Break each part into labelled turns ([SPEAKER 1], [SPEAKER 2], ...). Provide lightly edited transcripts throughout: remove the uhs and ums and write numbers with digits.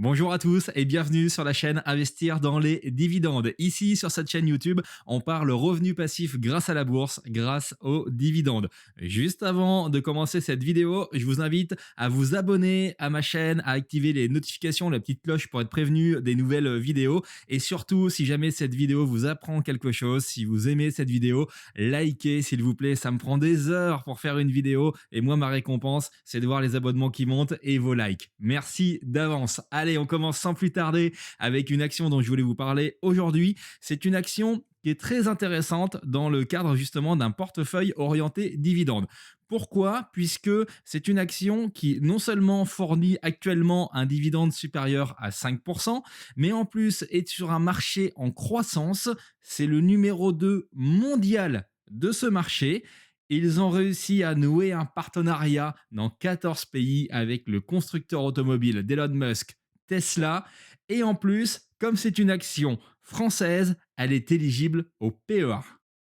[SPEAKER 1] Bonjour à tous et bienvenue sur la chaîne Investir dans les dividendes. Ici, sur cette chaîne YouTube, on parle revenu passif grâce à la bourse, grâce aux dividendes. Juste avant de commencer cette vidéo, je vous invite à vous abonner à ma chaîne, à activer les notifications, la petite cloche pour être prévenu des nouvelles vidéos. Et surtout, si jamais cette vidéo vous apprend quelque chose, si vous aimez cette vidéo, likez s'il vous plaît. Ça me prend des heures pour faire une vidéo et moi, ma récompense, c'est de voir les abonnements qui montent et vos likes. Merci d'avance. Allez, on commence sans plus tarder avec une action dont je voulais vous parler aujourd'hui. C'est une action qui est très intéressante dans le cadre justement d'un portefeuille orienté dividende. Pourquoi? Puisque c'est une action qui non seulement fournit actuellement un dividende supérieur à 5%, mais en plus est sur un marché en croissance. C'est le numéro 2 mondial de ce marché. Ils ont réussi à nouer un partenariat dans 14 pays avec le constructeur automobile d'Elon Musk, Tesla. Et en plus, comme c'est une action française, elle est éligible au PEA.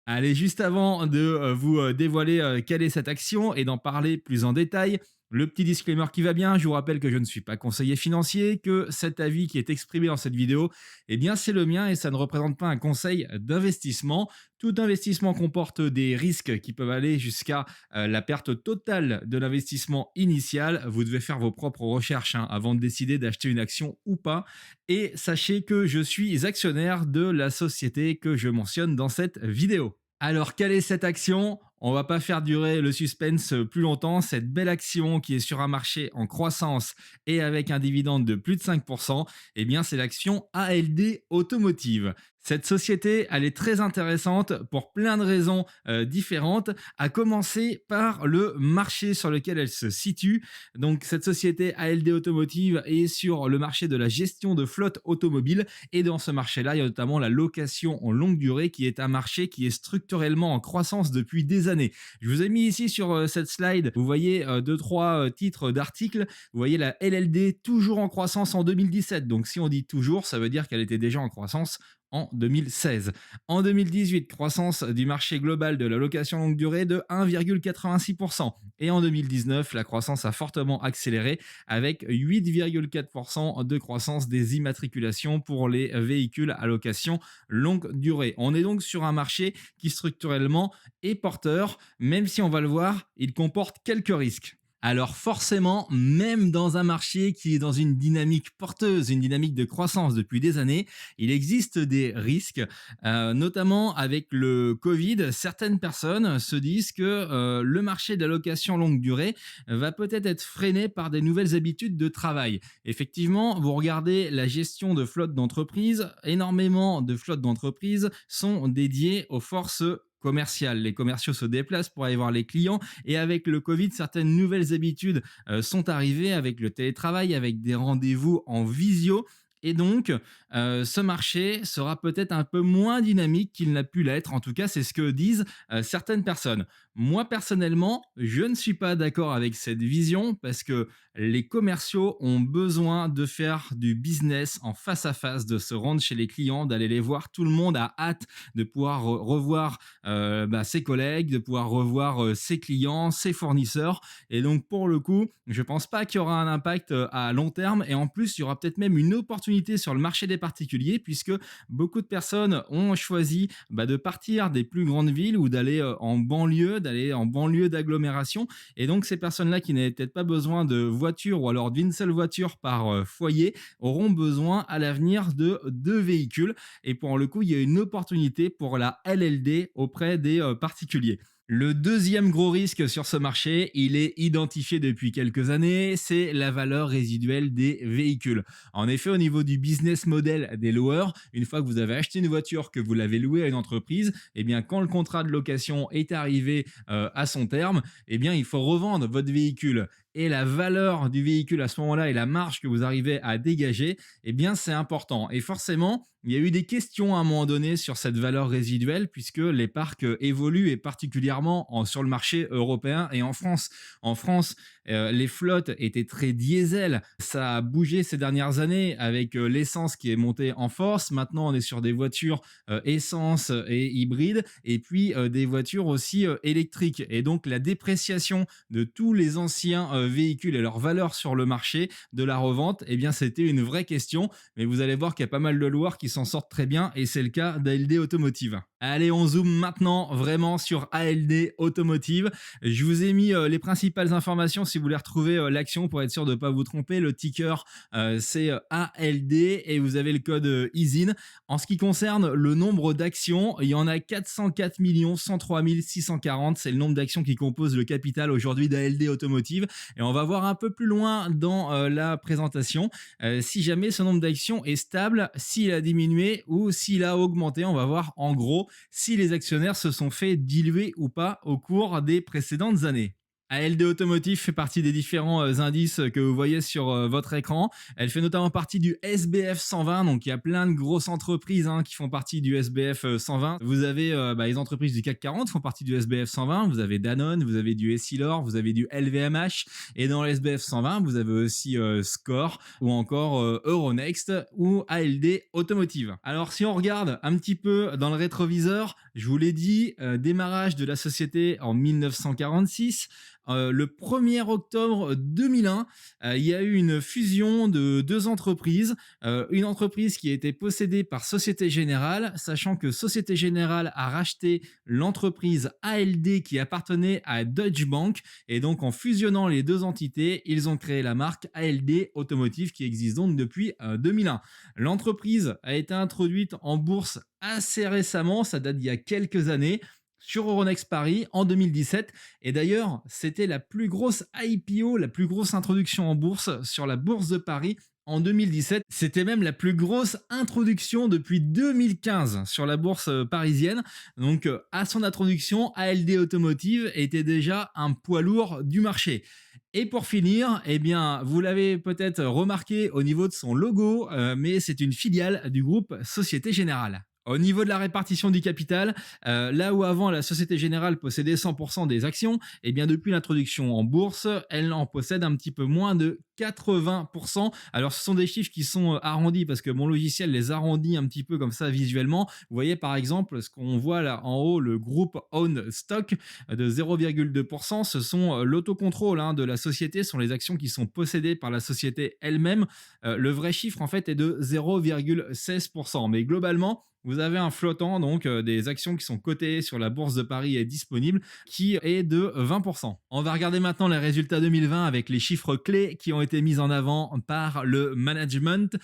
[SPEAKER 1] Allez, juste avant de vous dévoiler quelle est cette action et d'en parler plus en détail, le petit disclaimer qui va bien, je vous rappelle que je ne suis pas conseiller financier, que cet avis qui est exprimé dans cette vidéo, eh bien c'est le mien et ça ne représente pas un conseil d'investissement. Tout investissement comporte des risques qui peuvent aller jusqu'à la perte totale de l'investissement initial. Vous devez faire vos propres recherches avant de décider d'acheter une action ou pas. Et sachez que je suis actionnaire de la société que je mentionne dans cette vidéo. Alors, quelle est cette action? On va pas faire durer le suspense plus longtemps. Cette belle action qui est sur un marché en croissance et avec un dividende de plus de 5%, eh bien, c'est l'action ALD Automotive. Cette société, elle est très intéressante pour plein de raisons différentes, à commencer par le marché sur lequel elle se situe. Donc, cette société ALD Automotive est sur le marché de la gestion de flotte automobile. Et dans ce marché-là, il y a notamment la location en longue durée qui est un marché qui est structurellement en croissance depuis des années. Je vous ai mis ici sur cette slide, vous voyez deux, trois titres d'articles. Vous voyez la LLD toujours en croissance en 2017. Donc, si on dit toujours, ça veut dire qu'elle était déjà en croissance en 2016. En 2018, croissance du marché global de la location longue durée de 1,86%. Et en 2019, la croissance a fortement accéléré avec 8,4% de croissance des immatriculations pour les véhicules à location longue durée. On est donc sur un marché qui structurellement est porteur, même si on va le voir, il comporte quelques risques. Alors forcément, même dans un marché qui est dans une dynamique porteuse, une dynamique de croissance depuis des années, il existe des risques, notamment avec le Covid. Certaines personnes se disent que le marché de la location longue durée va peut-être être freiné par des nouvelles habitudes de travail. Effectivement, vous regardez la gestion de flotte d'entreprise, énormément de flottes d'entreprises sont dédiées aux forces commerciales. Les commerciaux se déplacent pour aller voir les clients et avec le Covid, certaines nouvelles habitudes sont arrivées avec le télétravail, avec des rendez-vous en visio. Et donc, ce marché sera peut-être un peu moins dynamique qu'il n'a pu l'être. En tout cas, c'est ce que disent certaines personnes. Moi, personnellement, je ne suis pas d'accord avec cette vision parce que les commerciaux ont besoin de faire du business en face à face, de se rendre chez les clients, d'aller les voir. Tout le monde a hâte de pouvoir revoir ses collègues, de pouvoir revoir ses clients, ses fournisseurs. Et donc, pour le coup, je pense pas qu'il y aura un impact à long terme. Et en plus, il y aura peut-être même une opportunité sur le marché des particuliers puisque beaucoup de personnes ont choisi de partir des plus grandes villes ou d'aller en banlieue d'agglomération. Et donc, ces personnes-là qui n'avaient peut-être pas besoin de voiture ou alors d'une seule voiture par foyer auront besoin à l'avenir de deux véhicules. Et pour le coup, il y a une opportunité pour la LLD auprès des particuliers. Le deuxième gros risque sur ce marché, il est identifié depuis quelques années, c'est la valeur résiduelle des véhicules. En effet, au niveau du business model des loueurs, une fois que vous avez acheté une voiture, que vous l'avez louée à une entreprise, eh bien quand le contrat de location est arrivé à son terme, eh bien il faut revendre votre véhicule. Et la valeur du véhicule à ce moment-là et la marge que vous arrivez à dégager, eh bien c'est important. Et forcément, il y a eu des questions à un moment donné sur cette valeur résiduelle puisque les parcs évoluent et particulièrement sur le marché européen et en France. En France, Les flottes étaient très diesel. Ça a bougé ces dernières années avec l'essence qui est montée en force. Maintenant, on est sur des voitures essence et hybrides, et puis des voitures aussi électriques. Et donc, la dépréciation de tous les anciens véhicules et leur valeur sur le marché de la revente, eh bien, c'était une vraie question. Mais vous allez voir qu'il y a pas mal de loueurs qui s'en sortent très bien, et c'est le cas d'ALD Automotive. Allez, on zoome maintenant vraiment sur ALD Automotive. Je vous ai mis les principales informations si vous voulez retrouver l'action pour être sûr de ne pas vous tromper. Le ticker, c'est ALD, et vous avez le code ISIN. En ce qui concerne le nombre d'actions, il y en a 404 103 640. C'est le nombre d'actions qui composent le capital aujourd'hui d'ALD Automotive. Et on va voir un peu plus loin dans la présentation si jamais ce nombre d'actions est stable, s'il a diminué ou s'il a augmenté. On va voir en gros si les actionnaires se sont fait diluer ou pas au cours des précédentes années. ALD Automotive fait partie des différents indices que vous voyez sur votre écran. Elle fait notamment partie du SBF 120, donc il y a plein de grosses entreprises qui font partie du SBF 120. Vous avez les entreprises du CAC 40 font partie du SBF 120, vous avez Danone, vous avez du Essilor, vous avez du LVMH, et dans le SBF 120, vous avez aussi Score ou encore Euronext ou ALD Automotive. Alors si on regarde un petit peu dans le rétroviseur, je vous l'ai dit, démarrage de la société en 1946. Le 1er octobre 2001, il y a eu une fusion de deux entreprises. Une entreprise qui a été possédée par Société Générale, sachant que Société Générale a racheté l'entreprise ALD qui appartenait à Deutsche Bank. Et donc, en fusionnant les deux entités, ils ont créé la marque ALD Automotive qui existe donc depuis 2001. L'entreprise a été introduite en bourse assez récemment, ça date d'il y a quelques années, sur Euronext Paris en 2017. Et d'ailleurs, c'était la plus grosse IPO, la plus grosse introduction en bourse sur la bourse de Paris en 2017. C'était même la plus grosse introduction depuis 2015 sur la bourse parisienne. Donc, à son introduction, ALD Automotive était déjà un poids lourd du marché. Et pour finir, eh bien, vous l'avez peut-être remarqué au niveau de son logo, mais c'est une filiale du groupe Société Générale. Au niveau de la répartition du capital, là où avant la Société Générale possédait 100% des actions, eh bien depuis l'introduction en bourse, elle en possède un petit peu moins de 80%. Alors ce sont des chiffres qui sont arrondis parce que mon logiciel les arrondit un petit peu comme ça visuellement. Vous voyez par exemple ce qu'on voit là en haut, le groupe Own Stock de 0,2%. Ce sont l'autocontrôle de la société, ce sont les actions qui sont possédées par la société elle-même. Le vrai chiffre en fait est de 0,16%. Mais globalement, vous avez un flottant, donc des actions qui sont cotées sur la bourse de Paris et disponibles, qui est de 20%. On va regarder maintenant les résultats 2020 avec les chiffres clés qui ont été mis en avant par le management.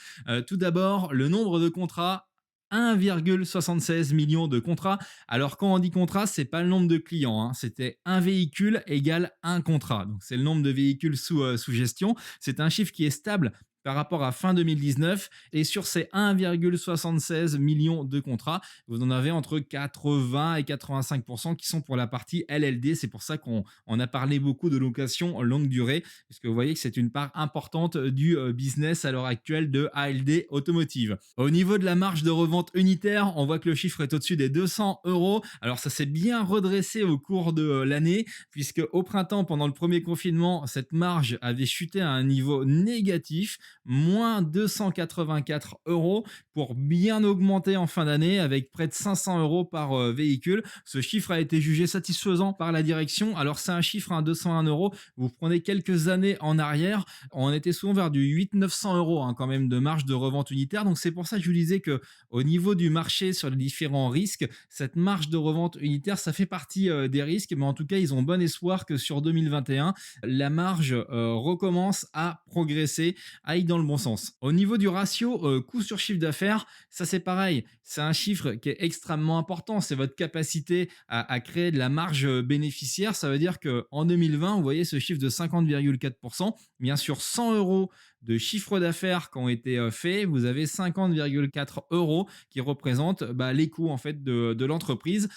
[SPEAKER 1] Tout d'abord, le nombre de contrats. 1,76 million de contrats. Alors quand on dit contrat, c'est pas le nombre de clients, c'était un véhicule égale un contrat. Donc c'est le nombre de véhicules sous gestion. C'est un chiffre qui est stable par rapport à fin 2019, et sur ces 1,76 million de contrats, vous en avez entre 80 et 85% qui sont pour la partie LLD. C'est pour ça qu'on a parlé beaucoup de location longue durée, puisque vous voyez que c'est une part importante du business à l'heure actuelle de ALD Automotive. Au niveau de la marge de revente unitaire, on voit que le chiffre est au-dessus des 200 euros. Alors ça s'est bien redressé au cours de l'année, puisque au printemps, pendant le premier confinement, cette marge avait chuté à un niveau négatif, moins 284 euros, pour bien augmenter en fin d'année avec près de 500 euros par véhicule. Ce chiffre a été jugé satisfaisant par la direction. Alors c'est un chiffre, 201 euros. Vous prenez quelques années en arrière, on était souvent vers du 800-900 euros quand même de marge de revente unitaire. Donc c'est pour ça que je vous disais que au niveau du marché sur les différents risques, cette marge de revente unitaire, ça fait partie des risques. Mais en tout cas, ils ont bon espoir que sur 2021, la marge recommence à progresser, aille dans le bon sens. Au niveau du ratio coût sur chiffre d'affaires, ça c'est pareil, c'est un chiffre qui est extrêmement important, c'est votre capacité à créer de la marge bénéficiaire. Ça veut dire qu'en 2020, vous voyez ce chiffre de 50,4%, bien sûr 100 euros de chiffre d'affaires qui ont été faits, vous avez 50,4 euros qui représentent les coûts en fait de l'entreprise.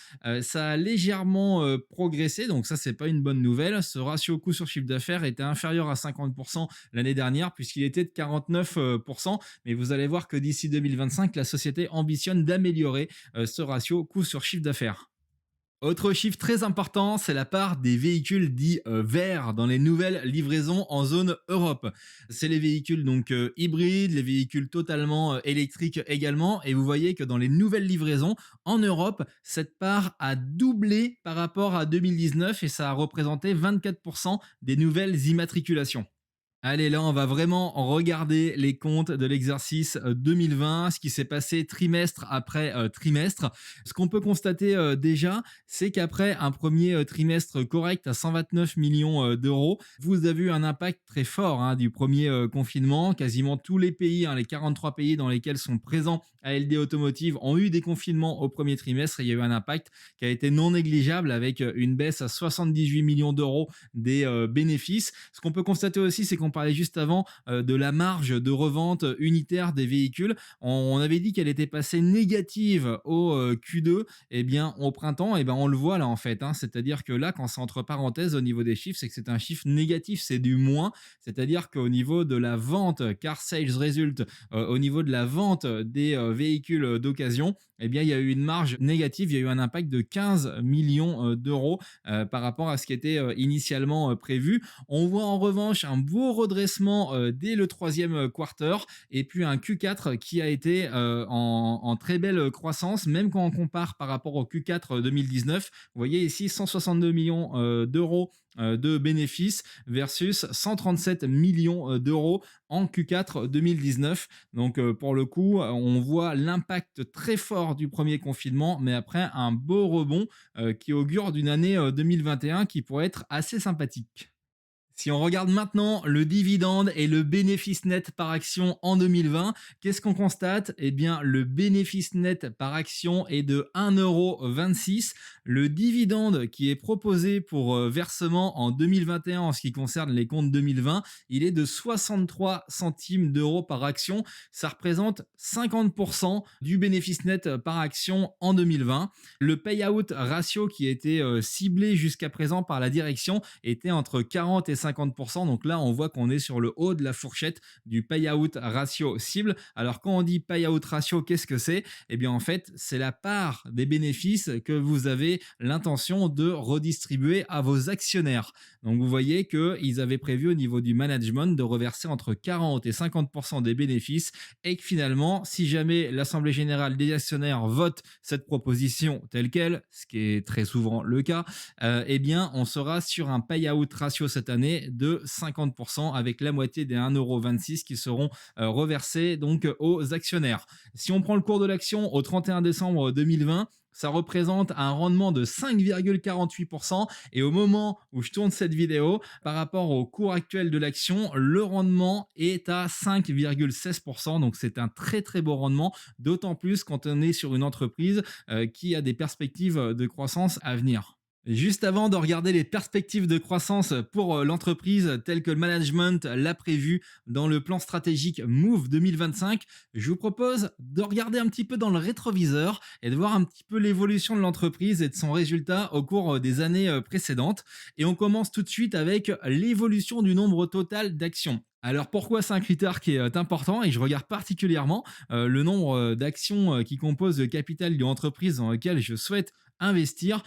[SPEAKER 1] Ça a légèrement progressé, donc ça c'est pas une bonne nouvelle. Ce ratio coût sur chiffre d'affaires était inférieur à 50% l'année dernière puisqu'il était de 49%, mais vous allez voir que d'ici 2025, la société ambitionne d'améliorer ce ratio coût sur chiffre d'affaires. Autre chiffre très important, c'est la part des véhicules dits verts dans les nouvelles livraisons en zone Europe. C'est les véhicules donc hybrides, les véhicules totalement électriques également. Et vous voyez que dans les nouvelles livraisons en Europe, cette part a doublé par rapport à 2019 et ça a représenté 24% des nouvelles immatriculations. Allez, là, on va vraiment regarder les comptes de l'exercice 2020, ce qui s'est passé trimestre après trimestre. Ce qu'on peut constater déjà, c'est qu'après un premier trimestre correct à 129 millions d'euros, vous avez eu un impact très fort du premier confinement. Quasiment tous les pays, les 43 pays dans lesquels sont présents ALD Automotive ont eu des confinements au premier trimestre et il y a eu un impact qui a été non négligeable avec une baisse à 78 millions d'euros des bénéfices. Ce qu'on peut constater aussi, c'est qu'on parlait juste avant de la marge de revente unitaire des véhicules. On avait dit qu'elle était passée négative au Q2. Eh bien, au printemps, on le voit là en fait. C'est-à-dire que là, quand c'est entre parenthèses au niveau des chiffres, c'est que c'est un chiffre négatif, c'est du moins. C'est-à-dire qu'au niveau de la vente, car sales result, au niveau de la vente des véhicules d'occasion, il y a eu une marge négative, il y a eu un impact de 15 millions d'euros par rapport à ce qui était initialement prévu. On voit en revanche un beau redressement dès le troisième quarter et puis un Q4 qui a été en très belle croissance, même quand on compare par rapport au Q4 2019. Vous voyez ici 162 millions d'euros de bénéfices versus 137 millions d'euros en Q4 2019. Donc pour le coup, on voit l'impact très fort du premier confinement, mais après un beau rebond qui augure d'une année 2021 qui pourrait être assez sympathique. Si on regarde maintenant le dividende et le bénéfice net par action en 2020, qu'est-ce qu'on constate? Eh bien, le bénéfice net par action est de 1,26 €. Le dividende qui est proposé pour versement en 2021 en ce qui concerne les comptes 2020, il est de 63 centimes d'euros par action. Ça représente 50% du bénéfice net par action en 2020. Le payout ratio qui a été ciblé jusqu'à présent par la direction était entre 40 et 50%. Donc là, on voit qu'on est sur le haut de la fourchette du payout ratio cible. Alors quand on dit payout ratio, qu'est-ce que c'est? Eh bien en fait, c'est la part des bénéfices que vous avez l'intention de redistribuer à vos actionnaires. Donc vous voyez qu'ils avaient prévu au niveau du management de reverser entre 40 et 50% des bénéfices et que finalement, si jamais l'Assemblée générale des actionnaires vote cette proposition telle quelle, ce qui est très souvent le cas, on sera sur un payout ratio cette année de 50% avec la moitié des 1,26 € qui seront reversés donc aux actionnaires. Si on prend le cours de l'action au 31 décembre 2020, ça représente un rendement de 5,48% et au moment où je tourne cette vidéo, par rapport au cours actuel de l'action, le rendement est à 5,16%. Donc c'est un très très beau rendement, d'autant plus quand on est sur une entreprise qui a des perspectives de croissance à venir. Juste avant de regarder les perspectives de croissance pour l'entreprise telles que le management l'a prévu dans le plan stratégique Move 2025, je vous propose de regarder un petit peu dans le rétroviseur et de voir un petit peu l'évolution de l'entreprise et de son résultat au cours des années précédentes. Et on commence tout de suite avec l'évolution du nombre total d'actions. Alors pourquoi c'est un critère qui est important et je regarde particulièrement le nombre d'actions qui composent le capital d'une entreprise dans lequel je souhaite investir,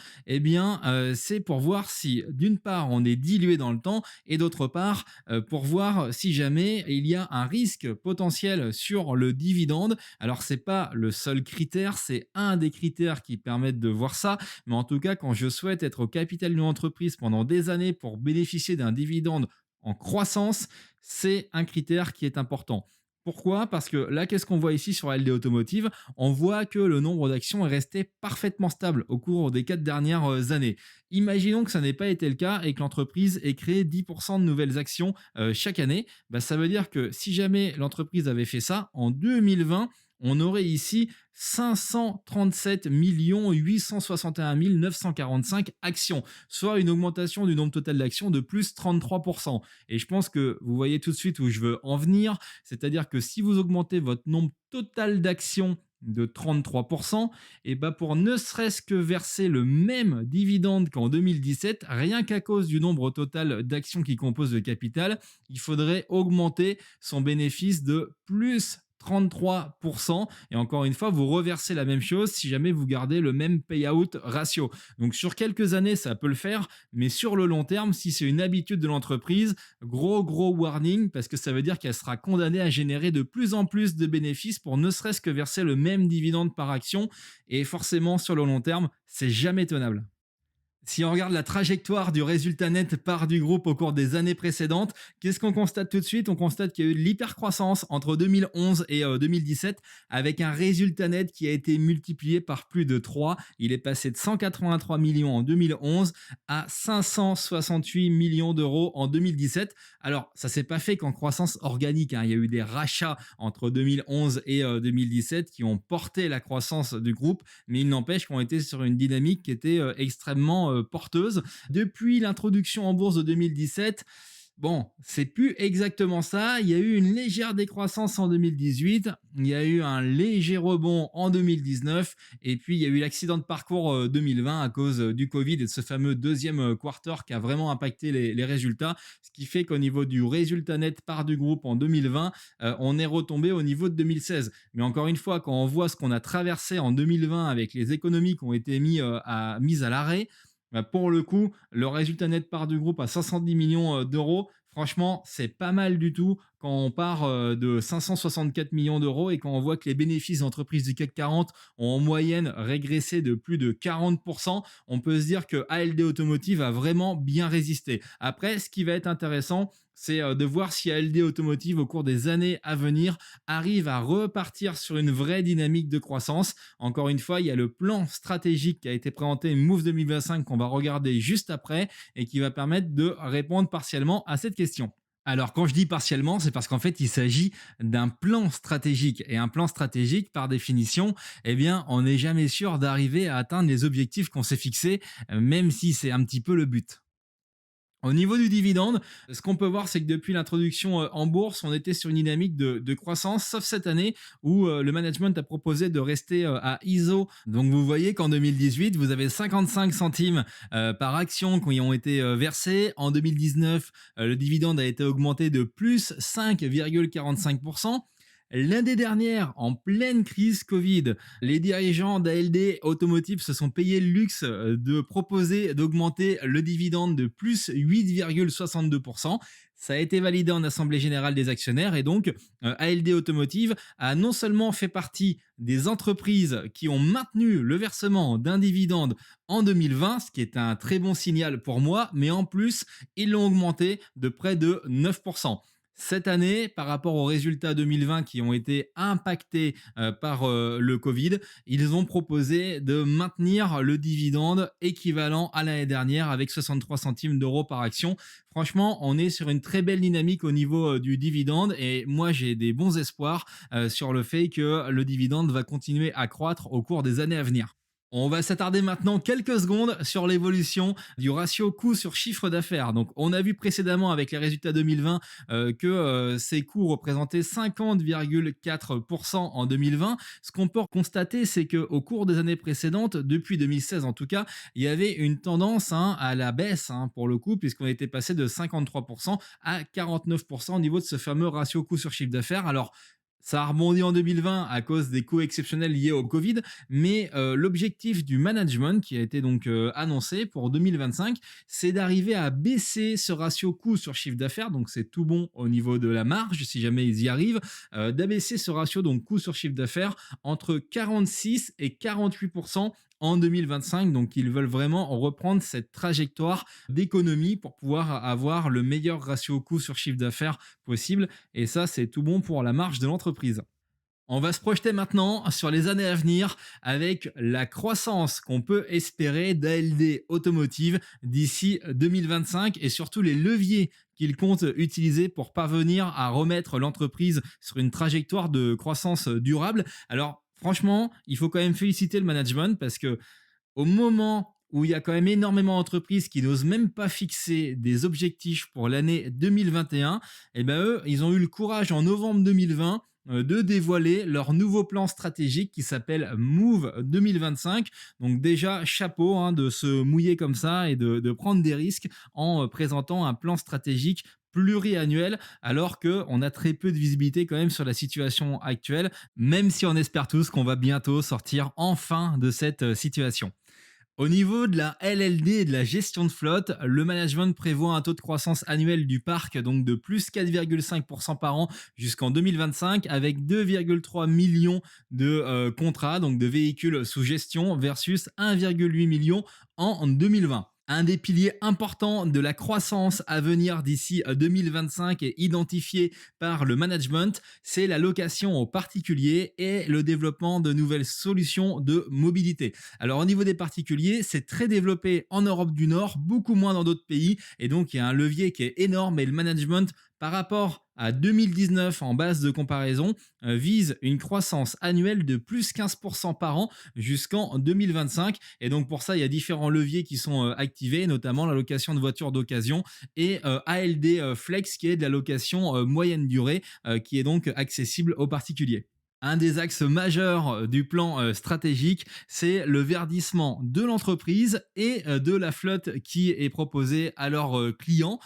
[SPEAKER 1] c'est pour voir si d'une part on est dilué dans le temps et d'autre part pour voir si jamais il y a un risque potentiel sur le dividende. Alors c'est pas le seul critère, c'est un des critères qui permettent de voir ça, mais en tout cas quand je souhaite être au capital d'une entreprise pendant des années pour bénéficier d'un dividende en croissance, c'est un critère qui est important. Pourquoi? Parce que là, qu'est-ce qu'on voit ici sur LD Automotive? On voit que le nombre d'actions est resté parfaitement stable au cours des 4 dernières années. Imaginons que ça n'ait pas été le cas et que l'entreprise ait créé 10% de nouvelles actions chaque année. Ça veut dire que si jamais l'entreprise avait fait ça, en 2020, on aurait ici 537 861 945 actions, soit une augmentation du nombre total d'actions de plus 33%. Et je pense que vous voyez tout de suite où je veux en venir, c'est-à-dire que si vous augmentez votre nombre total d'actions de 33%, et pour ne serait-ce que verser le même dividende qu'en 2017, rien qu'à cause du nombre total d'actions qui composent le capital, il faudrait augmenter son bénéfice de plus 33%. Et encore une fois, vous reversez la même chose si jamais vous gardez le même payout ratio. Donc sur quelques années, ça peut le faire, mais sur le long terme, si c'est une habitude de l'entreprise, gros warning, parce que ça veut dire qu'elle sera condamnée à générer de plus en plus de bénéfices pour ne serait-ce que verser le même dividende par action. Et forcément, sur le long terme, c'est jamais tenable. Si on regarde la trajectoire du résultat net part du groupe au cours des années précédentes, qu'est-ce qu'on constate tout de suite? On constate qu'il y a eu de l'hypercroissance entre 2011 et 2017 avec un résultat net qui a été multiplié par plus de 3. Il est passé de 183 millions en 2011 à 568 millions d'euros en 2017. Alors, ça s'est pas fait qu'en croissance organique, hein. Il y a eu des rachats entre 2011 et 2017 qui ont porté la croissance du groupe, mais il n'empêche qu'on était sur une dynamique qui était extrêmement porteuse. Depuis l'introduction en bourse de 2017, bon, c'est plus exactement ça. Il y a eu une légère décroissance en 2018, il y a eu un léger rebond en 2019, et puis il y a eu l'accident de parcours 2020 à cause du Covid et de ce fameux deuxième quarter qui a vraiment impacté les résultats, ce qui fait qu'au niveau du résultat net part du groupe en 2020, on est retombé au niveau de 2016. Mais encore une fois, quand on voit ce qu'on a traversé en 2020 avec les économies qui ont été mises à l'arrêt, bah, pour le coup, le résultat net part du groupe à 510 millions d'euros. Franchement, c'est pas mal du tout quand on part de 564 millions d'euros et quand on voit que les bénéfices d'entreprises du CAC 40 ont en moyenne régressé de plus de 40%. On peut se dire que ALD Automotive a vraiment bien résisté. Après, ce qui va être intéressant, c'est de voir si ALD Automotive, au cours des années à venir, arrive à repartir sur une vraie dynamique de croissance. Encore une fois, il y a le plan stratégique qui a été présenté, Move 2025, qu'on va regarder juste après et qui va permettre de répondre partiellement à cette question. Alors, quand je dis partiellement, c'est parce qu'en fait, il s'agit d'un plan stratégique. Et un plan stratégique, par définition, eh bien, on n'est jamais sûr d'arriver à atteindre les objectifs qu'on s'est fixés, même si c'est un petit peu le but. Au niveau du dividende, ce qu'on peut voir, c'est que depuis l'introduction en bourse, on était sur une dynamique de croissance, sauf cette année où le management a proposé de rester à ISO. Donc vous voyez qu'en 2018, vous avez 55 centimes par action qui ont été versés. En 2019, le dividende a été augmenté de plus 5,45%. L'année dernière, en pleine crise Covid, les dirigeants d'ALD Automotive se sont payés le luxe de proposer d'augmenter le dividende de plus 8,62%. Ça a été validé en Assemblée générale des actionnaires et donc ALD Automotive a non seulement fait partie des entreprises qui ont maintenu le versement d'un dividende en 2020, ce qui est un très bon signal pour moi, mais en plus, ils l'ont augmenté de près de 9%. Cette année, par rapport aux résultats 2020 qui ont été impactés par le Covid, ils ont proposé de maintenir le dividende équivalent à l'année dernière avec 63 centimes d'euros par action. Franchement, on est sur une très belle dynamique au niveau du dividende et moi j'ai des bons espoirs sur le fait que le dividende va continuer à croître au cours des années à venir. On va s'attarder maintenant quelques secondes sur l'évolution du ratio coût sur chiffre d'affaires. Donc, on a vu précédemment avec les résultats 2020 que ces coûts représentaient 50,4% en 2020. Ce qu'on peut constater, c'est qu'au cours des années précédentes, depuis 2016 en tout cas, il y avait une tendance à la baisse pour le coup, puisqu'on était passé de 53% à 49% au niveau de ce fameux ratio coût sur chiffre d'affaires. Alors, ça a rebondi en 2020 à cause des coûts exceptionnels liés au Covid, mais l'objectif du management qui a été donc annoncé pour 2025, c'est d'arriver à baisser ce ratio coût sur chiffre d'affaires, donc c'est tout bon au niveau de la marge si jamais ils y arrivent, d'abaisser ce ratio donc coût sur chiffre d'affaires entre 46 et 48% en 2025. Donc ils veulent vraiment reprendre cette trajectoire d'économie pour pouvoir avoir le meilleur ratio coût sur chiffre d'affaires possible. Et ça, c'est tout bon pour la marge de l'entreprise. On va se projeter maintenant sur les années à venir avec la croissance qu'on peut espérer d'ALD Automotive d'ici 2025 et surtout les leviers qu'il compte utiliser pour parvenir à remettre l'entreprise sur une trajectoire de croissance durable. Alors franchement, il faut quand même féliciter le management parce que au moment où il y a quand même énormément d'entreprises qui n'osent même pas fixer des objectifs pour l'année 2021, et ben eux, ils ont eu le courage en novembre 2020 de dévoiler leur nouveau plan stratégique qui s'appelle Move 2025. Donc déjà, chapeau de se mouiller comme ça et de prendre des risques en présentant un plan stratégique pluriannuel, alors qu'on a très peu de visibilité quand même sur la situation actuelle, même si on espère tous qu'on va bientôt sortir enfin de cette situation. Au niveau de la LLD et de la gestion de flotte, le management prévoit un taux de croissance annuel du parc donc de plus 4,5% par an jusqu'en 2025 avec 2,3 millions de contrats, donc de véhicules sous gestion versus 1,8 million en 2020. Un des piliers importants de la croissance à venir d'ici 2025 est identifié par le management, c'est la location aux particuliers et le développement de nouvelles solutions de mobilité. Alors au niveau des particuliers, c'est très développé en Europe du Nord, beaucoup moins dans d'autres pays, et donc il y a un levier qui est énorme et le management par rapport à 2019 en base de comparaison vise une croissance annuelle de plus 15% par an jusqu'en 2025. Et donc pour ça, il y a différents leviers qui sont activés, notamment la location de voitures d'occasion et ALD Flex qui est de la location moyenne durée qui est donc accessible aux particuliers. Un des axes majeurs du plan stratégique, c'est le verdissement de l'entreprise et de la flotte qui est proposée à leurs clients.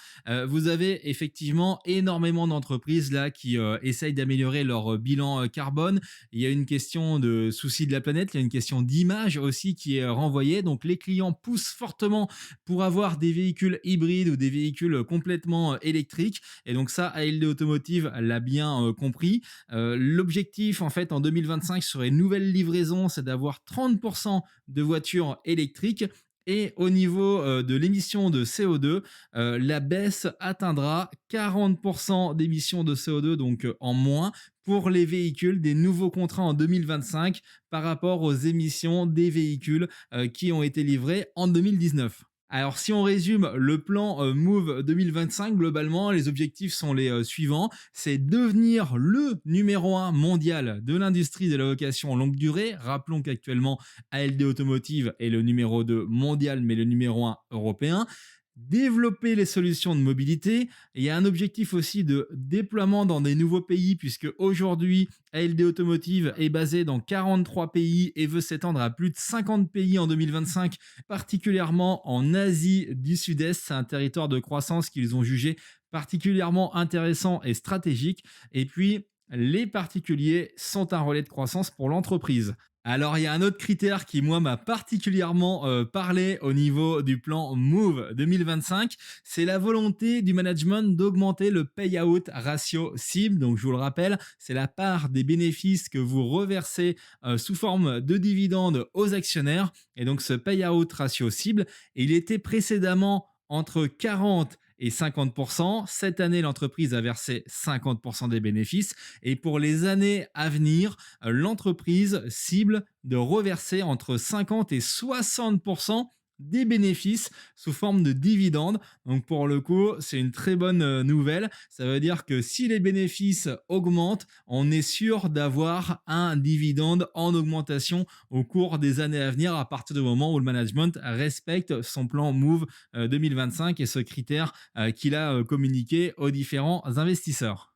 [SPEAKER 1] Vous avez effectivement énormément d'entreprises là qui essayent d'améliorer leur bilan carbone. Il y a une question de souci de la planète, il y a une question d'image aussi qui est renvoyée. Donc les clients poussent fortement pour avoir des véhicules hybrides ou des véhicules complètement électriques. Et donc ça, ALD Automotive l'a bien compris. L'objectif en fait en 2025 sur les nouvelles livraisons, c'est d'avoir 30% de voitures électriques. Et au niveau de l'émission de CO2, la baisse atteindra 40% d'émissions de CO2, donc en moins, pour les véhicules des nouveaux contrats en 2025 par rapport aux émissions des véhicules qui ont été livrés en 2019. Alors, si on résume le plan Move 2025, globalement, les objectifs sont les suivants. C'est devenir le numéro un mondial de l'industrie de la location longue durée. Rappelons qu'actuellement, ALD Automotive est le numéro 2 mondial, mais le numéro un européen. Développer les solutions de mobilité. Il y a un objectif aussi de déploiement dans des nouveaux pays, puisque aujourd'hui, ALD Automotive est basé dans 43 pays et veut s'étendre à plus de 50 pays en 2025, particulièrement en Asie du Sud-Est. C'est un territoire de croissance qu'ils ont jugé particulièrement intéressant et stratégique. Et puis, les particuliers sont un relais de croissance pour l'entreprise. Alors, il y a un autre critère qui, moi, m'a particulièrement parlé au niveau du plan Move 2025, c'est la volonté du management d'augmenter le payout ratio cible. Donc, je vous le rappelle, c'est la part des bénéfices que vous reversez sous forme de dividendes aux actionnaires. Et donc, ce payout ratio cible, il était précédemment entre 40 et 50%. Cette année, l'entreprise a versé 50% des bénéfices. Et pour les années à venir, l'entreprise cible de reverser entre 50 et 60% des bénéfices sous forme de dividendes. Donc pour le coup, c'est une très bonne nouvelle. Ça veut dire que si les bénéfices augmentent, on est sûr d'avoir un dividende en augmentation au cours des années à venir à partir du moment où le management respecte son plan Move 2025 et ce critère qu'il a communiqué aux différents investisseurs.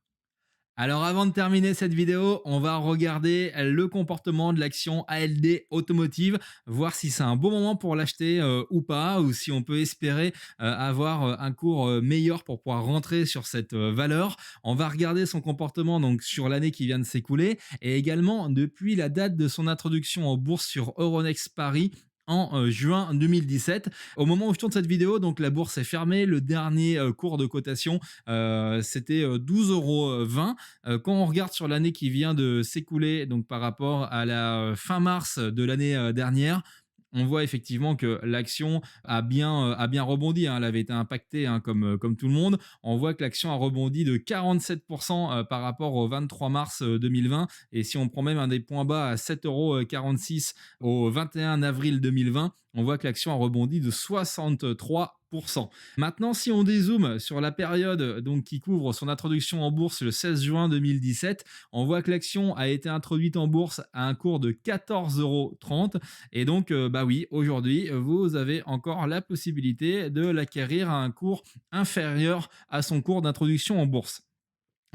[SPEAKER 1] Alors avant de terminer cette vidéo, on va regarder le comportement de l'action ALD Automotive, voir si c'est un bon moment pour l'acheter ou pas, ou si on peut espérer avoir un cours meilleur pour pouvoir rentrer sur cette valeur. On va regarder son comportement donc sur l'année qui vient de s'écouler et également depuis la date de son introduction en bourse sur Euronext Paris en juin 2017. Au moment où je tourne cette vidéo, donc la bourse est fermée. Le dernier cours de cotation, c'était 12,20 €. Quand on regarde sur l'année qui vient de s'écouler, donc par rapport à la fin mars de l'année dernière, on voit effectivement que l'action a bien rebondi, hein. Elle avait été impactée hein, comme tout le monde. On voit que l'action a rebondi de 47% par rapport au 23 mars 2020. Et si on prend même un des points bas à 7,46 € au 21 avril 2020, on voit que l'action a rebondi de 63%. Maintenant, si on dézoome sur la période donc, qui couvre son introduction en bourse le 16 juin 2017, on voit que l'action a été introduite en bourse à un cours de 14,30 €. Et donc, bah oui, aujourd'hui, vous avez encore la possibilité de l'acquérir à un cours inférieur à son cours d'introduction en bourse.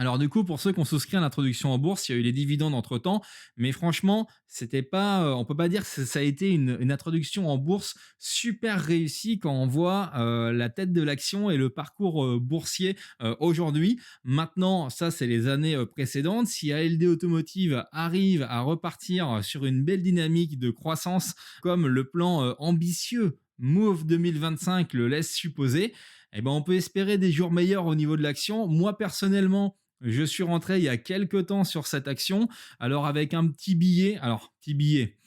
[SPEAKER 1] Alors du coup, pour ceux qui ont souscrit à l'introduction en bourse, il y a eu les dividendes entre-temps, mais franchement, c'était pas, on peut pas dire que ça a été une introduction en bourse super réussie quand on voit la tête de l'action et le parcours boursier aujourd'hui. Maintenant, ça c'est les années précédentes. Si ALD Automotive arrive à repartir sur une belle dynamique de croissance, comme le plan ambitieux Move 2025 le laisse supposer, eh ben on peut espérer des jours meilleurs au niveau de l'action. Moi personnellement, je suis rentré il y a quelques temps sur cette action, alors avec un petit billet, alors petit billet.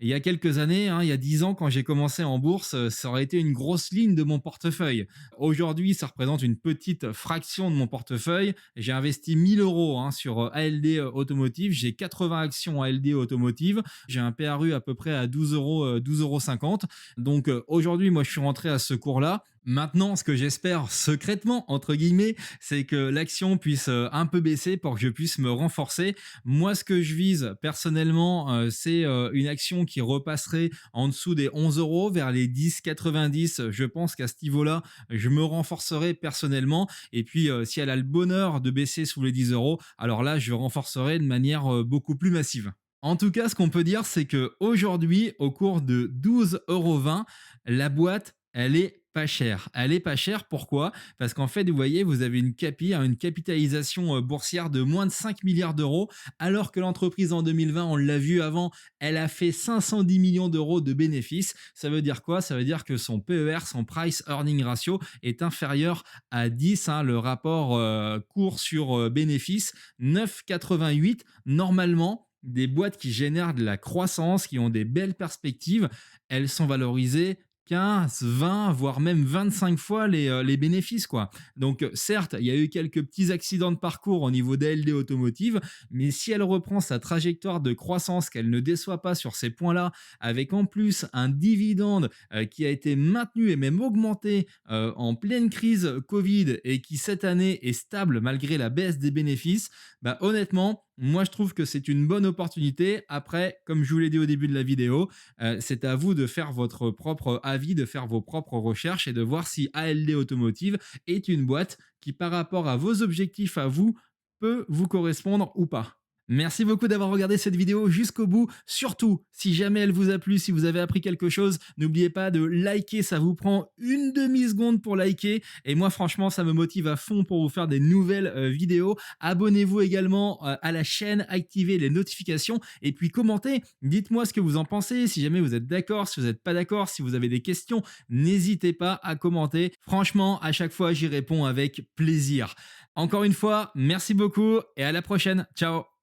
[SPEAKER 1] Il y a quelques années, hein, il y a 10 ans, quand j'ai commencé en bourse, ça aurait été une grosse ligne de mon portefeuille. Aujourd'hui, ça représente une petite fraction de mon portefeuille. J'ai investi 1000 euros hein, sur ALD Automotive. J'ai 80 actions ALD Automotive. J'ai un PRU à peu près à 12 euros, 12,50 €. Donc aujourd'hui, moi, je suis rentré à ce cours-là. Maintenant, ce que j'espère secrètement, entre guillemets, c'est que l'action puisse un peu baisser pour que je puisse me renforcer. Moi, ce que je vise personnellement, c'est une action qui repasserait en dessous des 11 euros, vers les 10,90. Je pense qu'à ce niveau-là, je me renforcerai personnellement. Et puis, si elle a le bonheur de baisser sous les 10 euros, alors là, je renforcerai de manière beaucoup plus massive. En tout cas, ce qu'on peut dire, c'est qu'aujourd'hui, au cours de 12,20 €, la boîte, elle est pas chère. Elle est pas chère, pourquoi? Parce qu'en fait, vous voyez, vous avez une capitalisation boursière de moins de 5 milliards d'euros, alors que l'entreprise en 2020, on l'a vu avant, elle a fait 510 millions d'euros de bénéfices. Ça veut dire quoi? Ça veut dire que son PER, son Price Earning Ratio, est inférieur à 10, hein, le rapport cours sur bénéfice, 9,88. Normalement, des boîtes qui génèrent de la croissance, qui ont des belles perspectives, elles sont valorisées 15, 20, voire même 25 fois les bénéfices, quoi. Donc, certes, il y a eu quelques petits accidents de parcours au niveau d'ALD Automotive, mais si elle reprend sa trajectoire de croissance, qu'elle ne déçoit pas sur ces points-là, avec en plus un dividende qui a été maintenu et même augmenté en pleine crise Covid et qui cette année est stable malgré la baisse des bénéfices, bah, honnêtement, moi je trouve que c'est une bonne opportunité. Après, comme je vous l'ai dit au début de la vidéo, c'est à vous de faire votre propre avis, de faire vos propres recherches et de voir si ALD Automotive est une boîte qui, par rapport à vos objectifs à vous, peut vous correspondre ou pas. Merci beaucoup d'avoir regardé cette vidéo jusqu'au bout. Surtout, si jamais elle vous a plu, si vous avez appris quelque chose, n'oubliez pas de liker, ça vous prend une demi-seconde pour liker. Et moi, franchement, ça me motive à fond pour vous faire des nouvelles vidéos. Abonnez-vous également à la chaîne, activez les notifications et puis commentez. Dites-moi ce que vous en pensez, si jamais vous êtes d'accord, si vous n'êtes pas d'accord, si vous avez des questions, n'hésitez pas à commenter. Franchement, à chaque fois, j'y réponds avec plaisir. Encore une fois, merci beaucoup et à la prochaine. Ciao!